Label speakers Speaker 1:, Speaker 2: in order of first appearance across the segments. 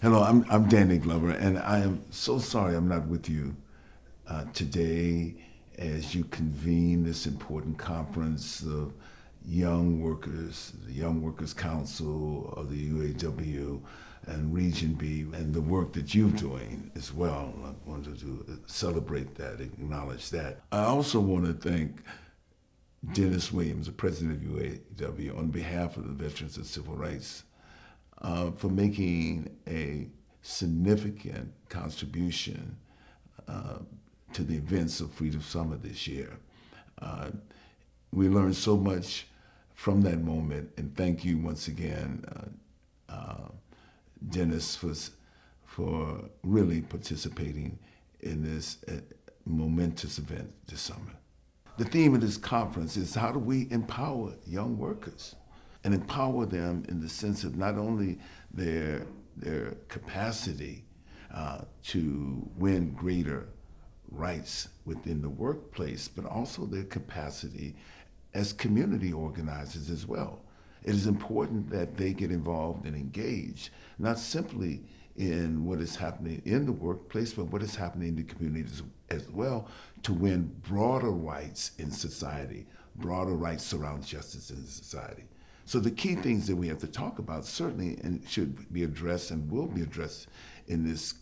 Speaker 1: Hello, I'm Danny Glover, and I am so sorry I'm not with you today as you convene this important conference of young workers, the Young Workers Council of the UAW and Region B, and the work that you're doing as well. I wanted to celebrate that, acknowledge that. I also want to thank Dennis Williams, the president of UAW, on behalf of the Veterans of Civil Rights, for making a significant contribution to the events of Freedom Summit this year. We learned so much from that moment, and thank you once again, Dennis, for really participating in this momentous event this summer. The theme of this conference is how do we empower young workers and empower them in the sense of not only their capacity to win greater rights within the workplace, but also their capacity as community organizers as well. It is important that they get involved and engaged, not simply in what is happening in the workplace, but what is happening in the communities as well, to win broader rights in society, broader rights around justice in society. So the key things that we have to talk about certainly and should be addressed and will be addressed in this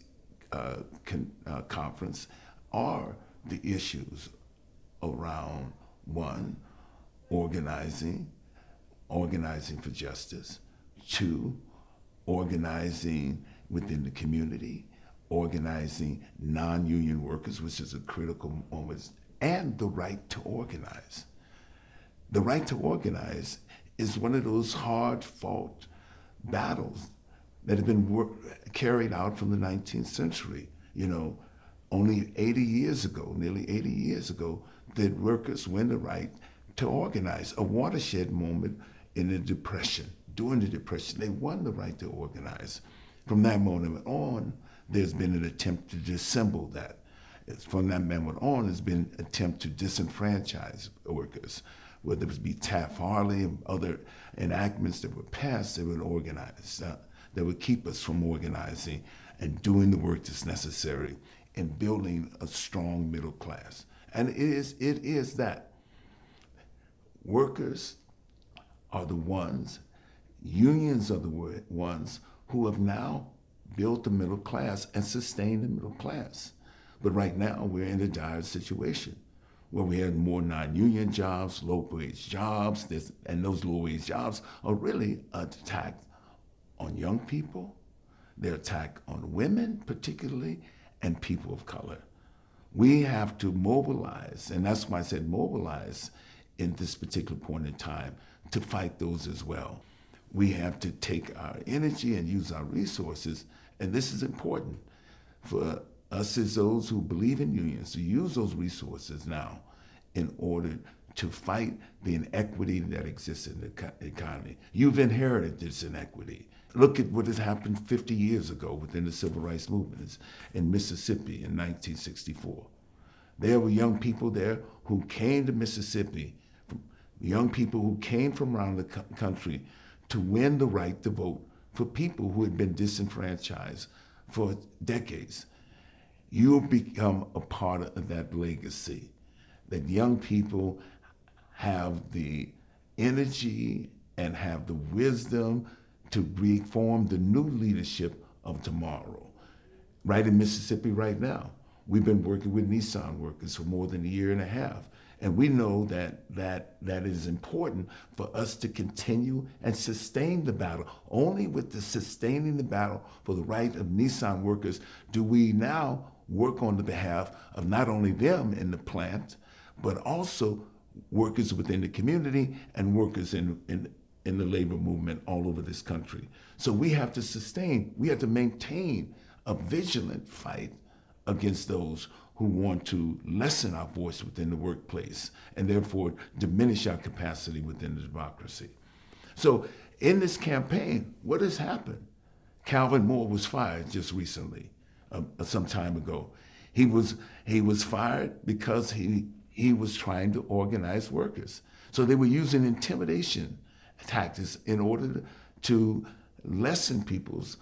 Speaker 1: conference are the issues around, one, organizing for justice; two, organizing within the community, organizing non-union workers, which is a critical moment, and the right to organize. The right to organize is one of those hard-fought battles that have been carried out from the 19th century. You know, only 80 years ago, nearly 80 years ago, did workers win the right to organize. A watershed moment in the Depression. During the Depression, they won the right to organize. From that moment on, there's been an attempt to dissemble that. From that moment on, there's been an attempt to disenfranchise workers, whether it be Taft-Hartley and other enactments that were passed that would organize, that would keep us from organizing and doing the work that's necessary in building a strong middle class. And it is that workers are the ones, unions are the ones who have now built the middle class and sustained the middle class. But right now, we're in a dire situation where we have more non-union jobs, low-wage jobs, and those low-wage jobs are really attacked on young people, they're attacked on women particularly, and people of color. We have to mobilize, and that's why I said mobilize in this particular point in time, to fight those as well. We have to take our energy and use our resources, and this is important for us as those who believe in unions to use those resources now in order to fight the inequity that exists in the economy. You've inherited this inequity. Look at what has happened 50 years ago within the civil rights movements in Mississippi in 1964. There were young people there who came to Mississippi, young people who came from around the country to win the right to vote for people who had been disenfranchised for decades. You've become a part of that legacy, that young people have the energy and have the wisdom to reform the new leadership of tomorrow. Right in Mississippi right now, we've been working with Nissan workers for more than a year and a half. And we know that it is important for us to continue and sustain the battle. Only with the sustaining the battle for the right of Nissan workers do we now work on the behalf of not only them in the plant, but also workers within the community and workers in the labor movement all over this country. So we have to sustain, we have to maintain a vigilant fight against those who want to lessen our voice within the workplace and therefore diminish our capacity within the democracy. So in this campaign, what has happened? Calvin Moore was fired just recently, some time ago. He was fired because he was trying to organize workers. So they were using intimidation tactics in order to lessen people's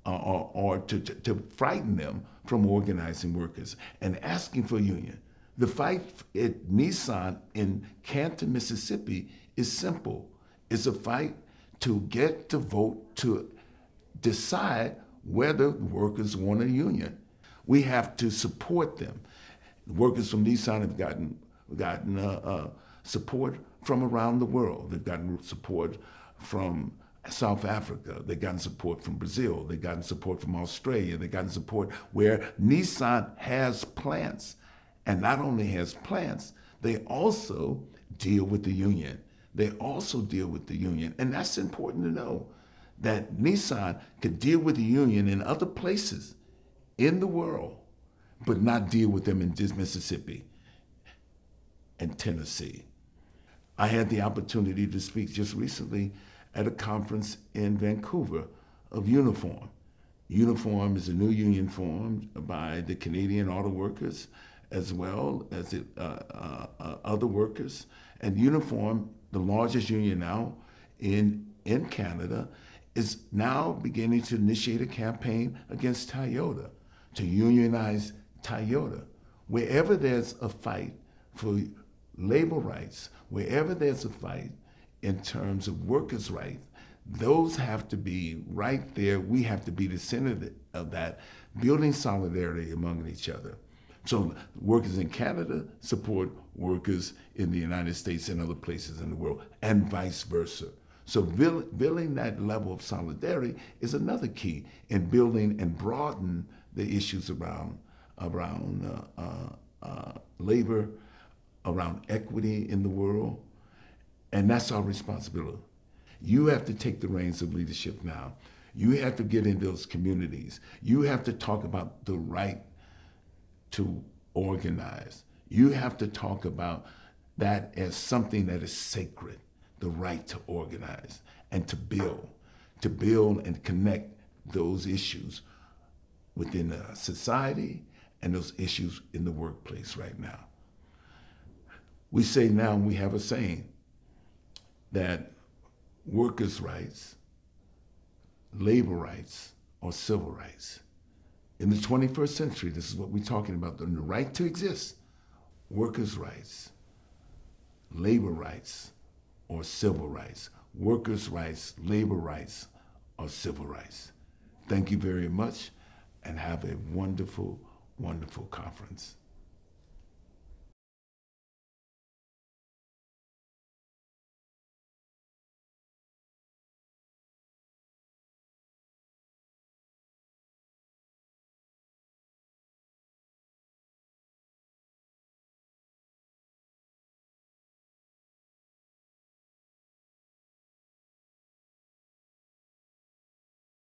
Speaker 1: or to frighten them from organizing workers and asking for a union. The fight at Nissan in Canton, Mississippi is simple. It's a fight to get the vote to decide whether workers want a union. We have to support them. Workers from Nissan have gotten support from around the world. They've gotten support from South Africa. They've gotten support from Brazil. They've gotten support from Australia. They've gotten support where Nissan has plants. And not only has plants, they also deal with the union. They also deal with the union. And that's important to know, that Nissan could deal with the union in other places in the world, but not deal with them in Mississippi and Tennessee. I had the opportunity to speak just recently at a conference in Vancouver of Uniform. Uniform is a new union formed by the Canadian auto workers as well as other workers. And Uniform, the largest union now in Canada, is now beginning to initiate a campaign against Toyota, to unionize Toyota. Wherever there's a fight for labor rights, wherever there's a fight in terms of workers' rights, those have to be right there. We have to be the center of that, building solidarity among each other. So workers in Canada support workers in the United States and other places in the world, and vice versa. So building that level of solidarity is another key in building and broaden the issues around labor, around equity in the world, and that's our responsibility. You have to take the reins of leadership now. You have to get in those communities. You have to talk about the right to organize. You have to talk about that as something that is sacred, the right to organize and to build and connect those issues within the society and those issues in the workplace right now. We say now, we have a saying that workers' rights, labor rights, or civil rights. In the 21st century, this is what we're talking about, the right to exist, workers' rights, labor rights, or civil rights. Workers' rights, labor rights, or civil rights. Thank you very much, and have a wonderful, wonderful conference.